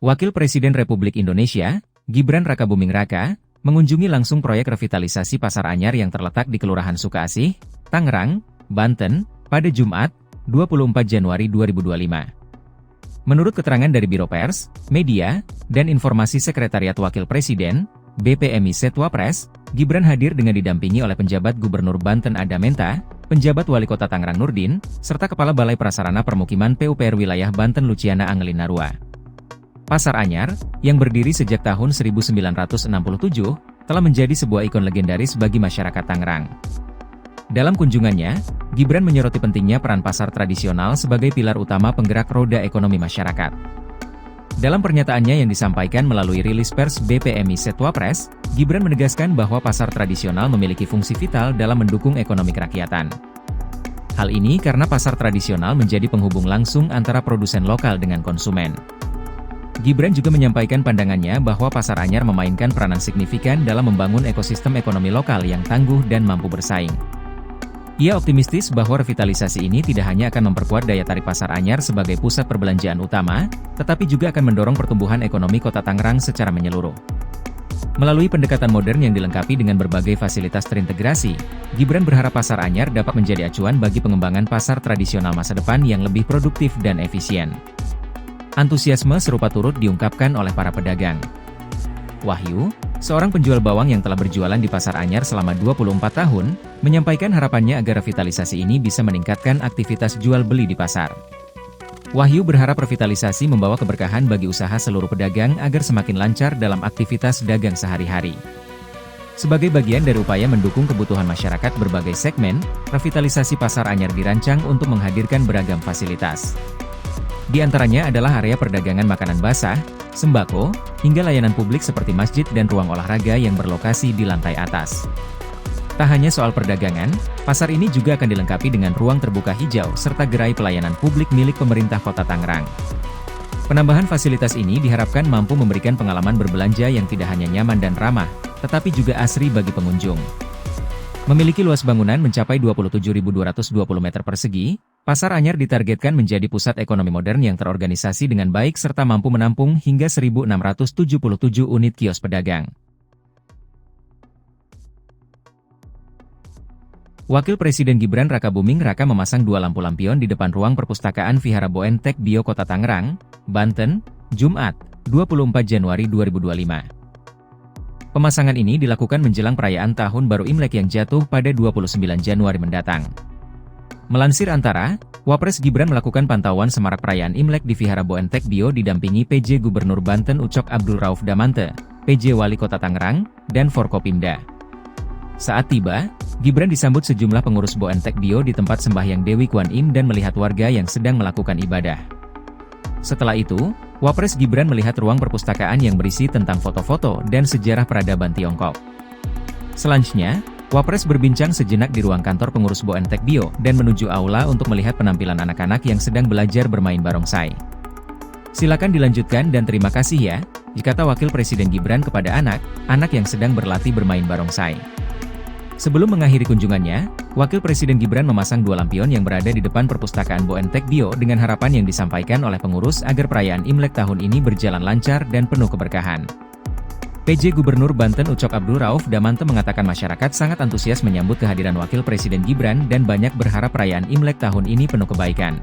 Wakil Presiden Republik Indonesia, Gibran Rakabuming Raka, mengunjungi langsung proyek revitalisasi Pasar Anyar yang terletak di Kelurahan Sukaasih, Tangerang, Banten, pada Jumat, 24 Januari 2025. Menurut keterangan dari Biro Pers, Media, dan Informasi Sekretariat Wakil Presiden, BPMI Setwapres, Gibran hadir dengan didampingi oleh penjabat Gubernur Banten Ada Menta, penjabat Wali Kota Tangerang Nurdin, serta Kepala Balai Prasarana Permukiman PUPR Wilayah Banten Luciana Angelin Narua. Pasar Anyar, yang berdiri sejak tahun 1967, telah menjadi sebuah ikon legendaris bagi masyarakat Tangerang. Dalam kunjungannya, Gibran menyoroti pentingnya peran pasar tradisional sebagai pilar utama penggerak roda ekonomi masyarakat. Dalam pernyataannya yang disampaikan melalui rilis pers BPMI Setwapres, Gibran menegaskan bahwa pasar tradisional memiliki fungsi vital dalam mendukung ekonomi kerakyatan. Hal ini karena pasar tradisional menjadi penghubung langsung antara produsen lokal dengan konsumen. Gibran juga menyampaikan pandangannya bahwa Pasar Anyar memainkan peranan signifikan dalam membangun ekosistem ekonomi lokal yang tangguh dan mampu bersaing. Ia optimistis bahwa revitalisasi ini tidak hanya akan memperkuat daya tarik Pasar Anyar sebagai pusat perbelanjaan utama, tetapi juga akan mendorong pertumbuhan ekonomi Kota Tangerang secara menyeluruh. Melalui pendekatan modern yang dilengkapi dengan berbagai fasilitas terintegrasi, Gibran berharap Pasar Anyar dapat menjadi acuan bagi pengembangan pasar tradisional masa depan yang lebih produktif dan efisien. Antusiasme serupa turut diungkapkan oleh para pedagang. Wahyu, seorang penjual bawang yang telah berjualan di Pasar Anyar selama 24 tahun, menyampaikan harapannya agar revitalisasi ini bisa meningkatkan aktivitas jual beli di pasar. Wahyu berharap revitalisasi membawa keberkahan bagi usaha seluruh pedagang agar semakin lancar dalam aktivitas dagang sehari-hari. Sebagai bagian dari upaya mendukung kebutuhan masyarakat berbagai segmen, revitalisasi Pasar Anyar dirancang untuk menghadirkan beragam fasilitas. Di antaranya adalah area perdagangan makanan basah, sembako, hingga layanan publik seperti masjid dan ruang olahraga yang berlokasi di lantai atas. Tak hanya soal perdagangan, pasar ini juga akan dilengkapi dengan ruang terbuka hijau serta gerai pelayanan publik milik pemerintah Kota Tangerang. Penambahan fasilitas ini diharapkan mampu memberikan pengalaman berbelanja yang tidak hanya nyaman dan ramah, tetapi juga asri bagi pengunjung. Memiliki luas bangunan mencapai 27.220 meter persegi, Pasar Anyar ditargetkan menjadi pusat ekonomi modern yang terorganisasi dengan baik serta mampu menampung hingga 1.677 unit kios pedagang. Wakil Presiden Gibran Rakabuming Raka memasang dua lampu lampion di depan ruang perpustakaan Vihara Boen Tek Bio Kota Tangerang, Banten, Jumat, 24 Januari 2025. Pemasangan ini dilakukan menjelang perayaan Tahun Baru Imlek yang jatuh pada 29 Januari mendatang. Melansir Antara, Wapres Gibran melakukan pantauan semarak perayaan Imlek di Vihara Boen Tek Bio didampingi PJ Gubernur Banten Ucok Abdul Rauf Damante, PJ Wali Kota Tangerang, dan Forkopimda. Saat tiba, Gibran disambut sejumlah pengurus Boen Tek Bio di tempat sembahyang Dewi Kwan Im dan melihat warga yang sedang melakukan ibadah. Setelah itu, Wapres Gibran melihat ruang perpustakaan yang berisi tentang foto-foto dan sejarah peradaban Tiongkok. Selanjutnya, Wapres berbincang sejenak di ruang kantor pengurus Boen Tek Bio dan menuju aula untuk melihat penampilan anak-anak yang sedang belajar bermain barongsai. Silakan dilanjutkan dan terima kasih ya, kata Wakil Presiden Gibran kepada anak-anak yang sedang berlatih bermain barongsai. Sebelum mengakhiri kunjungannya, Wakil Presiden Gibran memasang dua lampion yang berada di depan perpustakaan Boen Tek Bio dengan harapan yang disampaikan oleh pengurus agar perayaan Imlek tahun ini berjalan lancar dan penuh keberkahan. PJ Gubernur Banten Ucok Abdul Rauf Damante mengatakan masyarakat sangat antusias menyambut kehadiran Wakil Presiden Gibran dan banyak berharap perayaan Imlek tahun ini penuh kebaikan.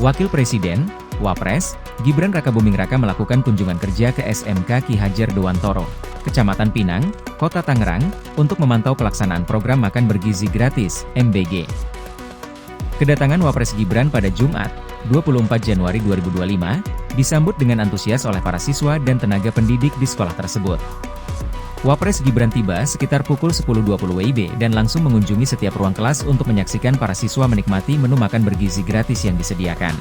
Wakil Presiden, Wapres, Gibran Rakabuming Raka melakukan kunjungan kerja ke SMK Ki Hajar Dewantoro, Kecamatan Pinang, Kota Tangerang, untuk memantau pelaksanaan program makan bergizi gratis, MBG. Kedatangan Wapres Gibran pada Jumat, 24 Januari 2025, disambut dengan antusias oleh para siswa dan tenaga pendidik di sekolah tersebut. Wapres Gibran tiba sekitar pukul 10.20 WIB dan langsung mengunjungi setiap ruang kelas untuk menyaksikan para siswa menikmati menu makan bergizi gratis yang disediakan.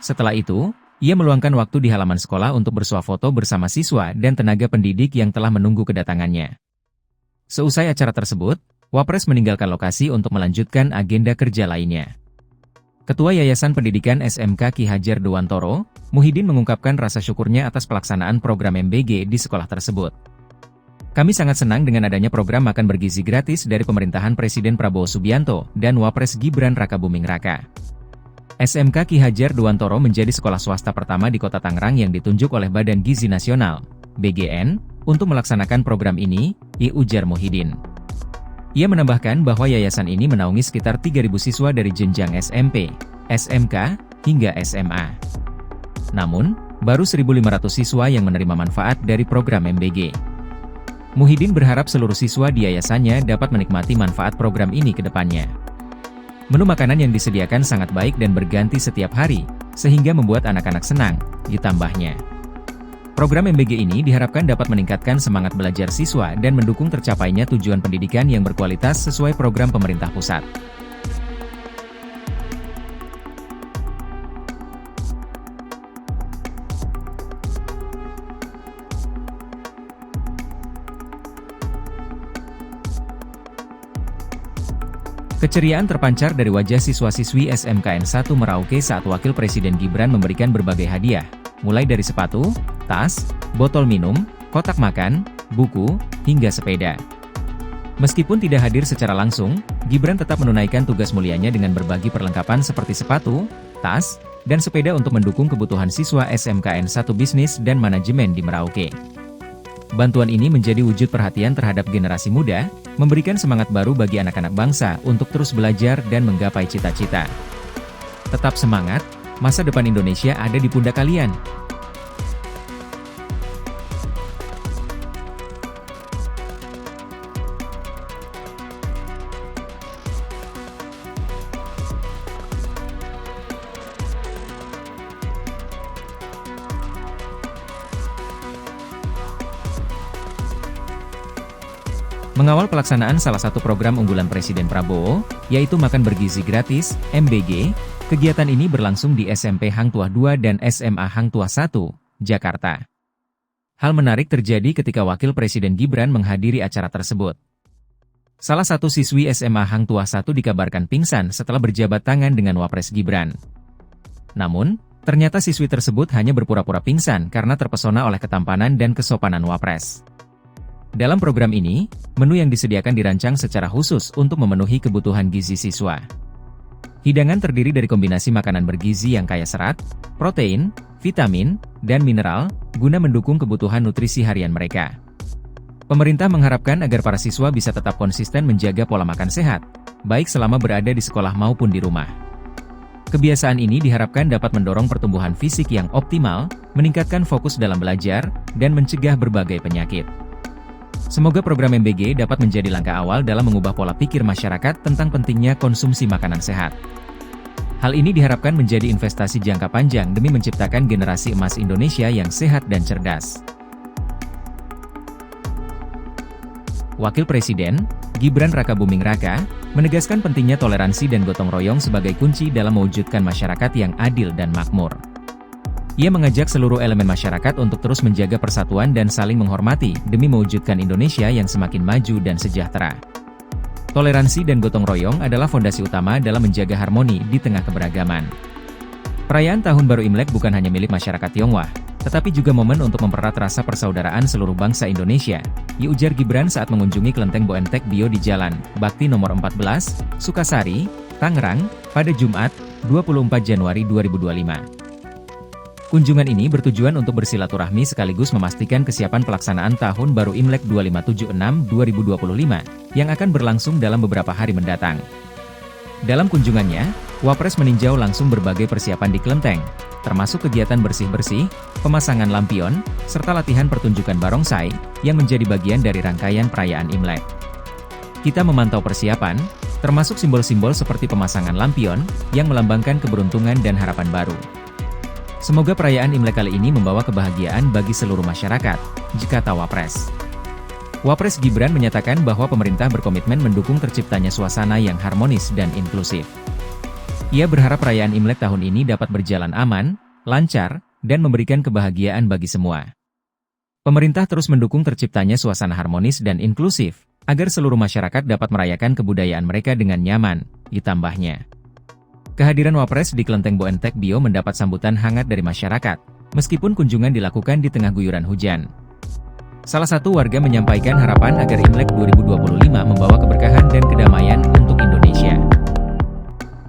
Setelah itu, ia meluangkan waktu di halaman sekolah untuk bersuah foto bersama siswa dan tenaga pendidik yang telah menunggu kedatangannya. Seusai acara tersebut, Wapres meninggalkan lokasi untuk melanjutkan agenda kerja lainnya. Ketua Yayasan Pendidikan SMK Ki Hajar Dewantoro, Muhyiddin mengungkapkan rasa syukurnya atas pelaksanaan program MBG di sekolah tersebut. Kami sangat senang dengan adanya program makan bergizi gratis dari pemerintahan Presiden Prabowo Subianto dan Wapres Gibran Rakabuming Raka. SMK Ki Hajar Dewantoro menjadi sekolah swasta pertama di Kota Tangerang yang ditunjuk oleh Badan Gizi Nasional, BGN, untuk melaksanakan program ini, ujar Muhyiddin. Ia menambahkan bahwa yayasan ini menaungi sekitar 3.000 siswa dari jenjang SMP, SMK, hingga SMA. Namun, baru 1.500 siswa yang menerima manfaat dari program MBG. Muhyiddin berharap seluruh siswa di yayasannya dapat menikmati manfaat program ini ke depannya. Menu makanan yang disediakan sangat baik dan berganti setiap hari, sehingga membuat anak-anak senang, ditambahnya. Program MBG ini diharapkan dapat meningkatkan semangat belajar siswa dan mendukung tercapainya tujuan pendidikan yang berkualitas sesuai program pemerintah pusat. Keceriaan terpancar dari wajah siswa-siswi SMKN 1 Merauke saat Wakil Presiden Gibran memberikan berbagai hadiah, mulai dari sepatu, tas, botol minum, kotak makan, buku, hingga sepeda. Meskipun tidak hadir secara langsung, Gibran tetap menunaikan tugas mulianya dengan berbagi perlengkapan seperti sepatu, tas, dan sepeda untuk mendukung kebutuhan siswa SMKN 1 Bisnis dan Manajemen di Merauke. Bantuan ini menjadi wujud perhatian terhadap generasi muda, memberikan semangat baru bagi anak-anak bangsa untuk terus belajar dan menggapai cita-cita. Tetap semangat, masa depan Indonesia ada di pundak kalian. Mengawal pelaksanaan salah satu program unggulan Presiden Prabowo, yaitu Makan Bergizi Gratis, MBG, kegiatan ini berlangsung di SMP Hang Tuah II dan SMA Hang Tuah I, Jakarta. Hal menarik terjadi ketika Wakil Presiden Gibran menghadiri acara tersebut. Salah satu siswi SMA Hang Tuah I dikabarkan pingsan setelah berjabat tangan dengan Wapres Gibran. Namun, ternyata siswi tersebut hanya berpura-pura pingsan karena terpesona oleh ketampanan dan kesopanan Wapres. Dalam program ini, menu yang disediakan dirancang secara khusus untuk memenuhi kebutuhan gizi siswa. Hidangan terdiri dari kombinasi makanan bergizi yang kaya serat, protein, vitamin, dan mineral, guna mendukung kebutuhan nutrisi harian mereka. Pemerintah mengharapkan agar para siswa bisa tetap konsisten menjaga pola makan sehat, baik selama berada di sekolah maupun di rumah. Kebiasaan ini diharapkan dapat mendorong pertumbuhan fisik yang optimal, meningkatkan fokus dalam belajar, dan mencegah berbagai penyakit. Semoga program MBG dapat menjadi langkah awal dalam mengubah pola pikir masyarakat tentang pentingnya konsumsi makanan sehat. Hal ini diharapkan menjadi investasi jangka panjang demi menciptakan generasi emas Indonesia yang sehat dan cerdas. Wakil Presiden, Gibran Rakabuming Raka, menegaskan pentingnya toleransi dan gotong royong sebagai kunci dalam mewujudkan masyarakat yang adil dan makmur. Ia mengajak seluruh elemen masyarakat untuk terus menjaga persatuan dan saling menghormati demi mewujudkan Indonesia yang semakin maju dan sejahtera. Toleransi dan gotong royong adalah fondasi utama dalam menjaga harmoni di tengah keberagaman. Perayaan Tahun Baru Imlek bukan hanya milik masyarakat Tionghoa, tetapi juga momen untuk mempererat rasa persaudaraan seluruh bangsa Indonesia, ujar Gibran saat mengunjungi Kelenteng Boentek Bio di Jalan Bakti nomor 14, Sukasari, Tangerang, pada Jumat, 24 Januari 2025. Kunjungan ini bertujuan untuk bersilaturahmi sekaligus memastikan kesiapan pelaksanaan Tahun Baru Imlek 2576-2025, yang akan berlangsung dalam beberapa hari mendatang. Dalam kunjungannya, Wapres meninjau langsung berbagai persiapan di kelenteng, termasuk kegiatan bersih-bersih, pemasangan lampion, serta latihan pertunjukan barongsai, yang menjadi bagian dari rangkaian perayaan Imlek. Kita memantau persiapan, termasuk simbol-simbol seperti pemasangan lampion, yang melambangkan keberuntungan dan harapan baru. Semoga perayaan Imlek kali ini membawa kebahagiaan bagi seluruh masyarakat, kata Wapres. Wapres Gibran menyatakan bahwa pemerintah berkomitmen mendukung terciptanya suasana yang harmonis dan inklusif. Ia berharap perayaan Imlek tahun ini dapat berjalan aman, lancar, dan memberikan kebahagiaan bagi semua. Pemerintah terus mendukung terciptanya suasana harmonis dan inklusif, agar seluruh masyarakat dapat merayakan kebudayaan mereka dengan nyaman, ditambahnya. Kehadiran Wapres di Kelenteng Boentek Bio mendapat sambutan hangat dari masyarakat, meskipun kunjungan dilakukan di tengah guyuran hujan. Salah satu warga menyampaikan harapan agar Imlek 2025 membawa keberkahan dan kedamaian